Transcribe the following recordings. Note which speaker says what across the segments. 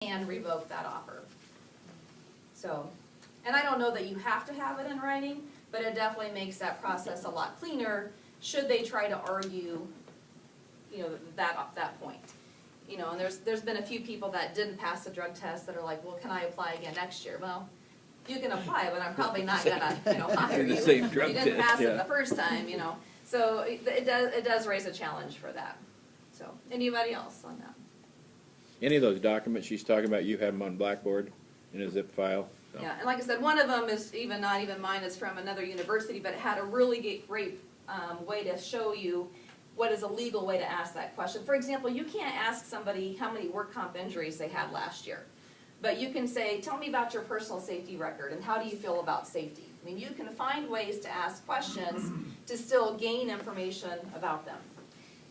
Speaker 1: can revoke that offer. So, and I don't know that you have to have it in writing, but it definitely makes that process a lot cleaner should they try to argue, you know, that point. You know, and there's been a few people that didn't pass the drug test that are like, well, can I apply again next year? Well, you can apply, but I'm probably not gonna, hire you.
Speaker 2: The same drug
Speaker 1: You didn't
Speaker 2: test,
Speaker 1: pass it
Speaker 2: yeah.
Speaker 1: the first time, So it does raise a challenge for that. So, anybody else on that?
Speaker 2: Any of those documents she's talking about, you have them on Blackboard in a zip file? So.
Speaker 1: Yeah, and like I said, one of them is not even mine, it's from another university, but it had a really great way to show you what is a legal way to ask that question. For example, you can't ask somebody how many work comp injuries they had last year. But you can say, tell me about your personal safety record and how do you feel about safety? I mean, you can find ways to ask questions to still gain information about them.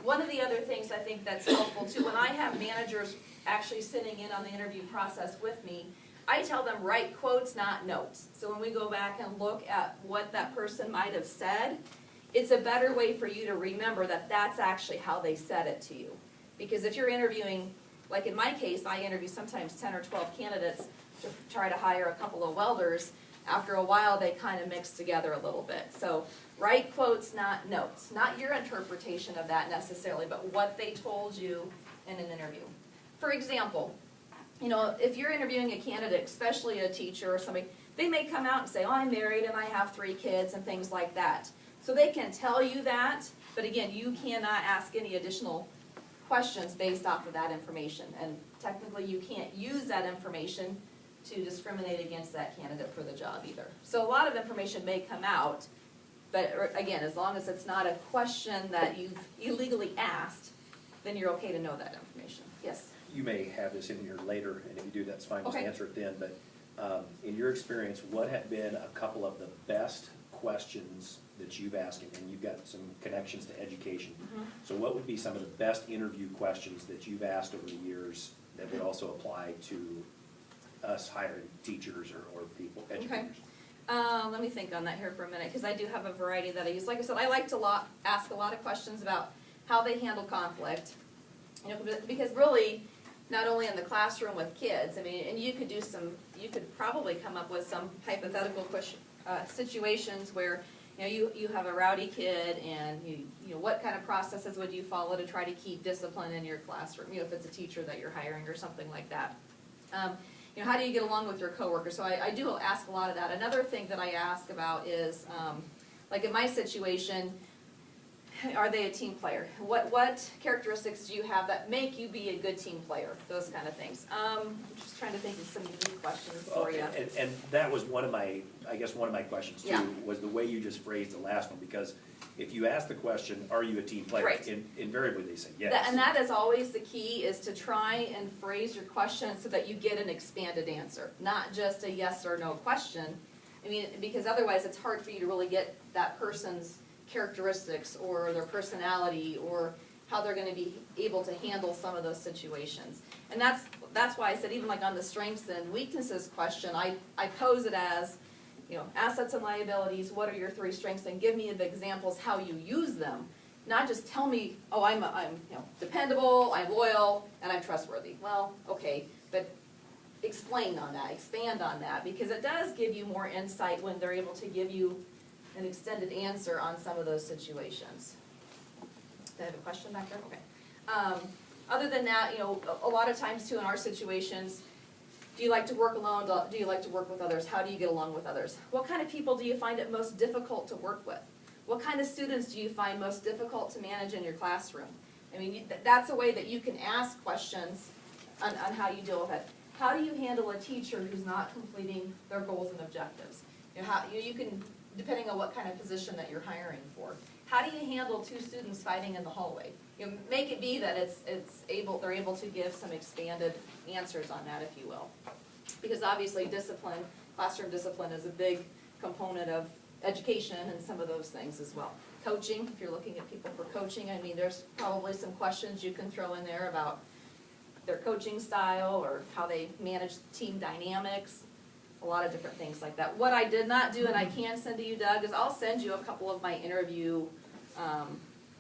Speaker 1: One of the other things I think that's helpful too, when I have managers actually sitting in on the interview process with me, I tell them write quotes, not notes. So when we go back and look at what that person might have said, it's a better way for you to remember that that's actually how they said it to you. Because if you're interviewing, like in my case, I interview sometimes 10 or 12 candidates to try to hire a couple of welders. After a while, they kind of mix together a little bit. So write quotes, not notes. Not your interpretation of that necessarily, but what they told you in an interview. For example, if you're interviewing a candidate, especially a teacher or somebody, they may come out and say, oh, I'm married and I have 3 kids and things like that. So they can tell you that, but again, you cannot ask any additional questions based off of that information. And technically, you can't use that information to discriminate against that candidate for the job either. So a lot of information may come out, but again, as long as it's not a question that you've illegally asked, then you're okay to know that information. Yes?
Speaker 3: You may have this in here later, and if you do, that's fine, just
Speaker 1: Okay.
Speaker 3: answer it then, but in your experience, what have been a couple of the best questions that you've asked, and you've got some connections to education. So what would be some of the best interview questions that you've asked over the years that would also apply to us hiring teachers or people, educators?
Speaker 1: Let me think on that here for a minute, because I do have a variety that I use. Like I said, I like to ask a lot of questions about how they handle conflict. Because really, not only in the classroom with kids, and you could probably come up with some hypothetical situations where you have a rowdy kid, and what kind of processes would you follow to try to keep discipline in your classroom? If it's a teacher that you're hiring or something like that. How do you get along with your coworkers? So I do ask a lot of that. Another thing that I ask about is, like in my situation, are they a team player? What characteristics do you have that make you be a good team player? Those kind of things. I'm just trying to think of some unique questions for you.
Speaker 3: And that was one of my questions too,
Speaker 1: Yeah.
Speaker 3: was the way you just phrased the last one, because if you ask the question, are you a team player?
Speaker 1: Right.
Speaker 3: Invariably they say yes.
Speaker 1: And that is always the key, is to try and phrase your question so that you get an expanded answer, not just a yes or no question. Because otherwise it's hard for you to really get that person's characteristics or their personality or how they're going to be able to handle some of those situations. And that's why I said, even like on the strengths and weaknesses question, I pose it as, assets and liabilities, what are your 3 strengths, and give me the examples how you use them. Not just tell me, oh, I'm dependable, I'm loyal, and I'm trustworthy. Well, okay, but explain on that, expand on that, because it does give you more insight when they're able to give you an extended answer on some of those situations. Do I have a question back there? Okay. Other than that, a lot of times too in our situations, do you like to work alone? Do you like to work with others? How do you get along with others? What kind of people do you find it most difficult to work with? What kind of students do you find most difficult to manage in your classroom? That's a way that you can ask questions on how you deal with it. How do you handle a teacher who's not completing their goals and objectives? You can, depending on what kind of position that you're hiring for. How do you handle 2 students fighting in the hallway? Make it be that they're able to give some expanded answers on that, if you will. Because obviously discipline, classroom discipline is a big component of education and some of those things as well. Coaching, if you're looking at people for coaching, there's probably some questions you can throw in there about their coaching style or how they manage team dynamics. A lot of different things like that. What I did not do, and I can send to you, Doug, is I'll send you a couple of my interview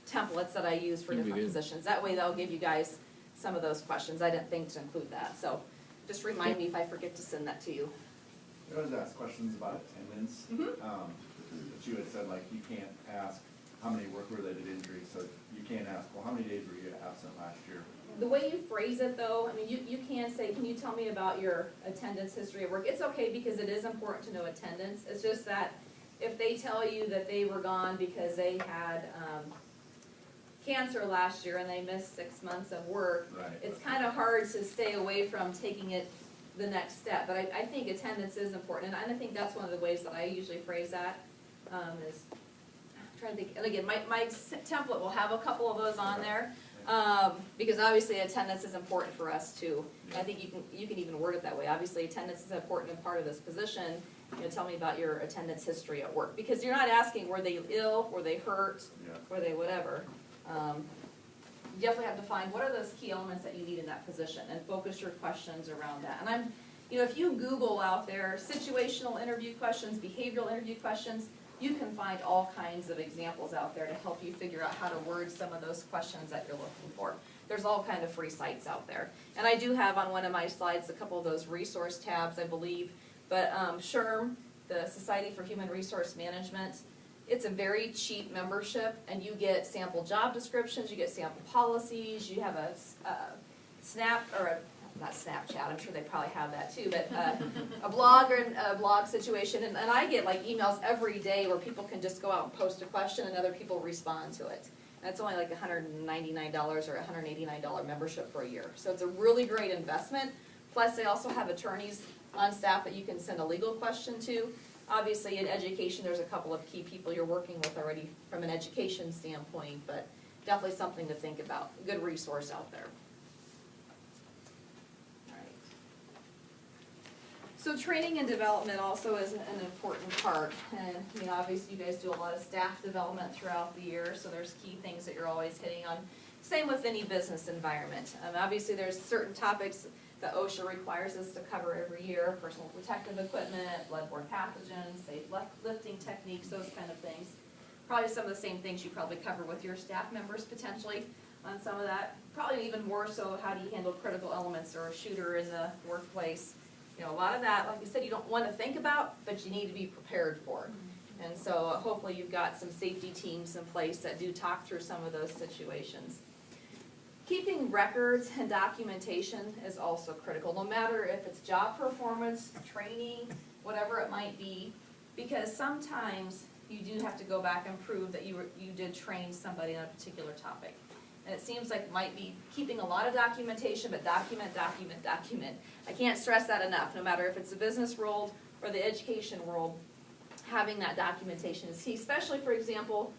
Speaker 1: templates that I use for different positions. That way that'll give you guys some of those questions. I didn't think to include that. So just remind me if I forget to send that to you.
Speaker 4: I always ask questions about attendance. But you had said like you can't ask how many work-related injuries, so you can't ask, well, how many days were you absent last year?
Speaker 1: The way you phrase it though, I mean, you can say, can you tell me about your attendance history of work? It's okay because it is important to know attendance. It's just that if they tell you that they were gone because they had, cancer last year and they missed 6 months of work,
Speaker 4: Right.
Speaker 1: it's kind of hard to stay away from taking it the next step. But I think attendance is important, and I think that's one of the ways that I usually phrase that, is, I'm trying to think, and again, my template will have a couple of those on there, because obviously attendance is important for us too. And I think you can even word it that way. Obviously, attendance is an important part of this position. You know, tell me about your attendance history at work, because you're not asking were they ill, were they hurt,
Speaker 4: Yeah.
Speaker 1: were they whatever. You definitely have to find what are those key elements that you need in that position and focus your questions around that. And you know, if you Google out there situational interview questions, behavioral interview questions, you can find all kinds of examples out there to help you figure out how to word some of those questions that you're looking for. There's all kind of free sites out there. And I do have on one of my slides a couple of those resource tabs, I believe. But SHRM, the Society for Human Resource Management, it's a very cheap membership, and you get sample job descriptions, you get sample policies, you have a not Snapchat, I'm sure they probably have that too, but a blog or a blog situation, and I get like emails every day where people can just go out and post a question and other people respond to it. And it's only like $199 or $189 membership for a year. So it's a really great investment. Plus they also have attorneys on staff that you can send a legal question to. Obviously in education there's a couple of key people you're working with already from an education standpoint, but definitely something to think about. A good resource out there. So training and development also is an important part, and you know, obviously you guys do a lot of staff development throughout the year, so there's key things that you're always hitting on. Same with any business environment. Obviously there's certain topics that OSHA requires us to cover every year: personal protective equipment, bloodborne pathogens, safe lifting techniques, those kind of things. Probably some of the same things you probably cover with your staff members potentially on some of that. Probably even more so, how do you handle critical elements or a shooter in the workplace? You know, a lot of that, like I said, you don't want to think about, but you need to be prepared for. And so hopefully you've got some safety teams in place that do talk through some of those situations. Keeping records and documentation is also critical, no matter if it's job performance, training, whatever it might be, because sometimes you do have to go back and prove that you did train somebody on a particular topic. And it seems like it might be keeping a lot of documentation, but document. I can't stress that enough, no matter if it's the business world or the education world, having that documentation is key, especially, for example,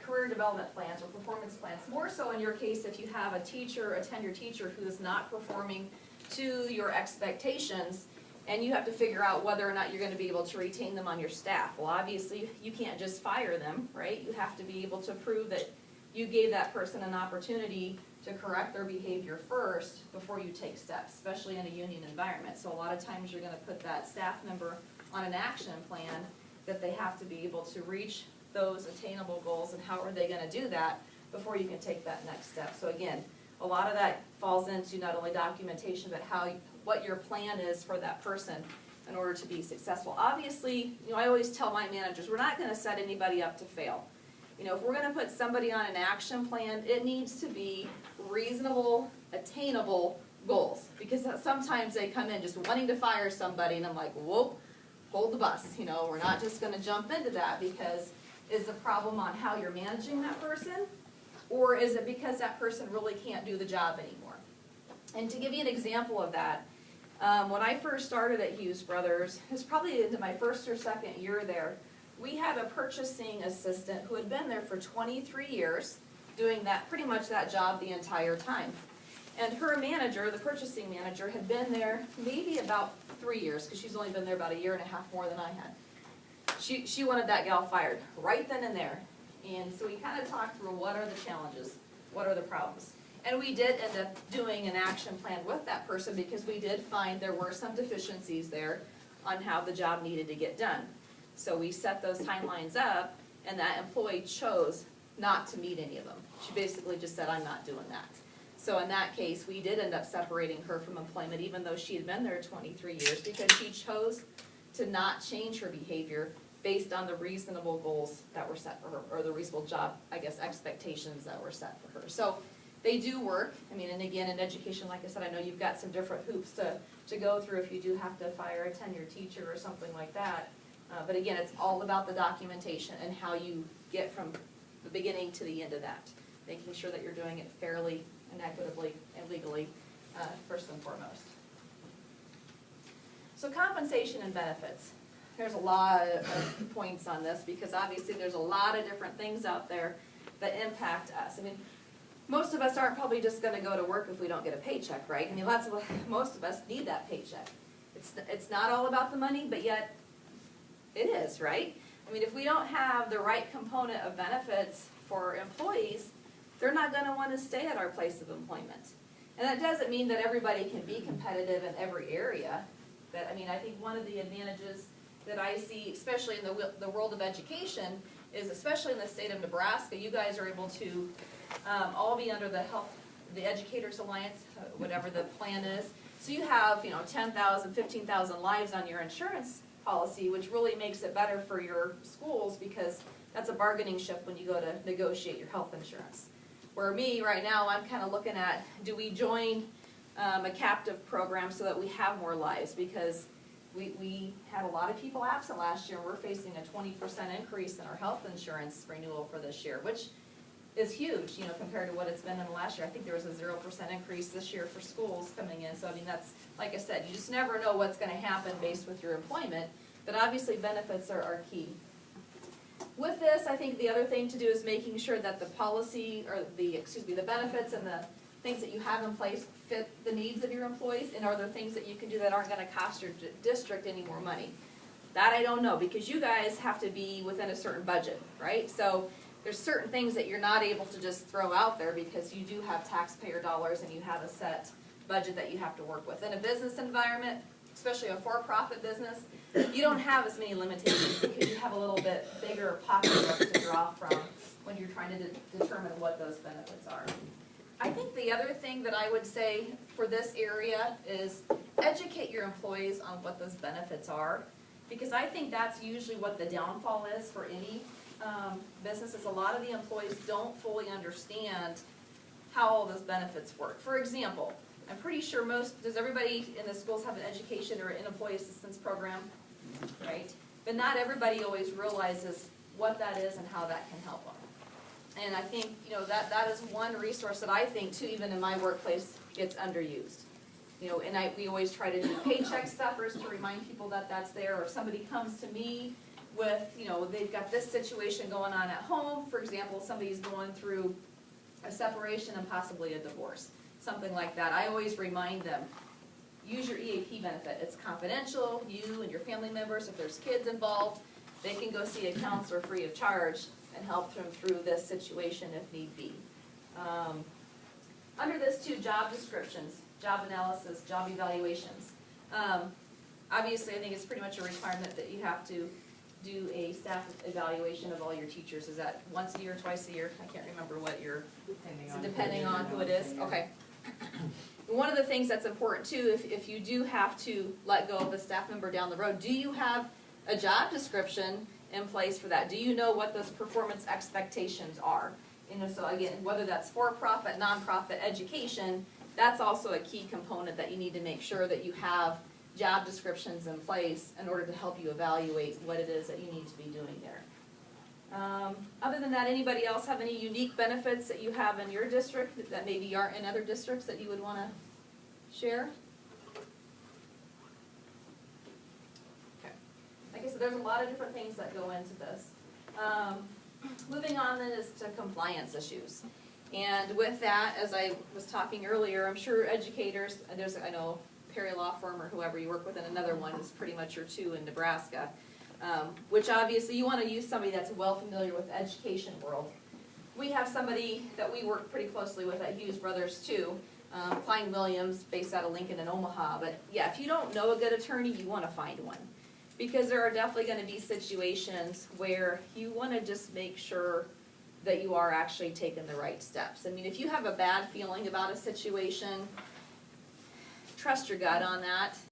Speaker 1: career development plans or performance plans. More so in your case if you have a teacher, a tenured teacher who is not performing to your expectations, and you have to figure out whether or not you're going to be able to retain them on your staff. Well, obviously, you can't just fire them, right? You have to be able to prove that you gave that person an opportunity to correct their behavior first before you take steps, especially in a union environment. So a lot of times you're going to put that staff member on an action plan that they have to be able to reach those attainable goals, and how are they going to do that before you can take that next step. So again, a lot of that falls into not only documentation, but what your plan is for that person in order to be successful. Obviously, you know, I always tell my managers, we're not going to set anybody up to fail. You know, if we're going to put somebody on an action plan, it needs to be reasonable, attainable goals. Because sometimes they come in just wanting to fire somebody, and I'm like, whoa, hold the bus. You know, we're not just going to jump into that, because is the problem on how you're managing that person? Or is it because that person really can't do the job anymore? And to give you an example of that, when I first started at Hughes Brothers, it was probably into my first or second year there, we had a purchasing assistant who had been there for 23 years, doing that pretty much that job the entire time. And her manager, the purchasing manager, had been there maybe about 3 years, because she's only been there about a year and a half more than I had. She wanted that gal fired right then and there. And so we kind of talked through what are the challenges, what are the problems. And we did end up doing an action plan with that person, because we did find there were some deficiencies there on how the job needed to get done. So we set those timelines up, and that employee chose not to meet any of them. She basically just said, I'm not doing that. So in that case, we did end up separating her from employment, even though she had been there 23 years, because she chose to not change her behavior based on the reasonable goals that were set for her, or the reasonable job, I guess, expectations that were set for her. So they do work. I mean, and again, in education, like I said, I know you've got some different hoops to go through if you do have to fire a tenured teacher or something like that. But again, it's all about the documentation and how you get from the beginning to the end of that, making sure that you're doing it fairly and equitably and legally, first and foremost. So compensation and benefits. There's a lot of points on this because obviously there's a lot of different things out there that impact us. I mean, most of us aren't probably just gonna go to work if we don't get a paycheck, right? I mean, most of us need that paycheck. It's not all about the money, but yet it is, right? I mean, if we don't have the right component of benefits for employees, they're not gonna wanna stay at our place of employment. And that doesn't mean that everybody can be competitive in every area. But I mean, I think one of the advantages that I see, especially in the world of education, is especially in the state of Nebraska, you guys are able to all be under the Educators Alliance, whatever the plan is. So you have, 10,000, 15,000 lives on your insurance policy, which really makes it better for your schools because that's a bargaining chip when you go to negotiate your health insurance. Where me, right now, I'm kind of looking at, do we join a captive program so that we have more lives? Because we had a lot of people absent last year, and we're facing a 20% increase in our health insurance renewal for this year, which is huge, compared to what it's been in the last year. I think there was a 0% increase this year for schools coming in. So, I mean, that's, like I said, you just never know what's gonna happen based with your employment, but obviously benefits are key. With this, I think the other thing to do is making sure that the policy, or the benefits and the things that you have in place fit the needs of your employees, and are there things that you can do that aren't gonna cost your district any more money? That I don't know, because you guys have to be within a certain budget, right? So there's certain things that you're not able to just throw out there because you do have taxpayer dollars and you have a set budget that you have to work with. In a business environment, especially a for-profit business, you don't have as many limitations because you have a little bit bigger pocketbook to draw from when you're trying to determine what those benefits are. I think the other thing that I would say for this area is educate your employees on what those benefits are, because I think that's usually what the downfall is for any business, is a lot of the employees don't fully understand how all those benefits work. For example, I'm pretty sure does everybody in the schools have an education or an employee assistance program, right? But not everybody always realizes what that is and how that can help them. And I think, that is one resource that I think too, even in my workplace, gets underused. And we always try to do paycheck stuffers to remind people that that's there, or if somebody comes to me with, they've got this situation going on at home, for example, somebody's going through a separation and possibly a divorce, something like that. I always remind them, use your EAP benefit. It's confidential. You and your family members, if there's kids involved, they can go see a counselor free of charge and help them through this situation if need be. Under this too, job descriptions, job analysis, job evaluations. Obviously, I think it's pretty much a requirement that you have to do a staff evaluation of all your teachers. Is that once a year, twice a year? I can't remember what your, depending on who it is. Okay. One of the things that's important too, if you do have to let go of a staff member down the road, do you have a job description in place for that? Do you know what those performance expectations are? So again, whether that's for-profit, nonprofit education, that's also a key component that you need to make sure that you have job descriptions in place in order to help you evaluate what it is that you need to be doing there. Other than that, anybody else have any unique benefits that you have in your district that maybe aren't in other districts that you would want to share? Okay. Like I said, there's a lot of different things that go into this. Moving on then is to compliance issues. And with that, as I was talking earlier, I'm sure educators, I know Perry Law Firm or whoever you work with, and another one is pretty much your two in Nebraska, which obviously you want to use somebody that's well familiar with the education world. We have somebody that we work pretty closely with at Hughes Brothers too, Klein Williams, based out of Lincoln and Omaha. But yeah, if you don't know a good attorney, you want to find one. Because there are definitely going to be situations where you want to just make sure that you are actually taking the right steps. I mean, if you have a bad feeling about a situation, trust your gut on that.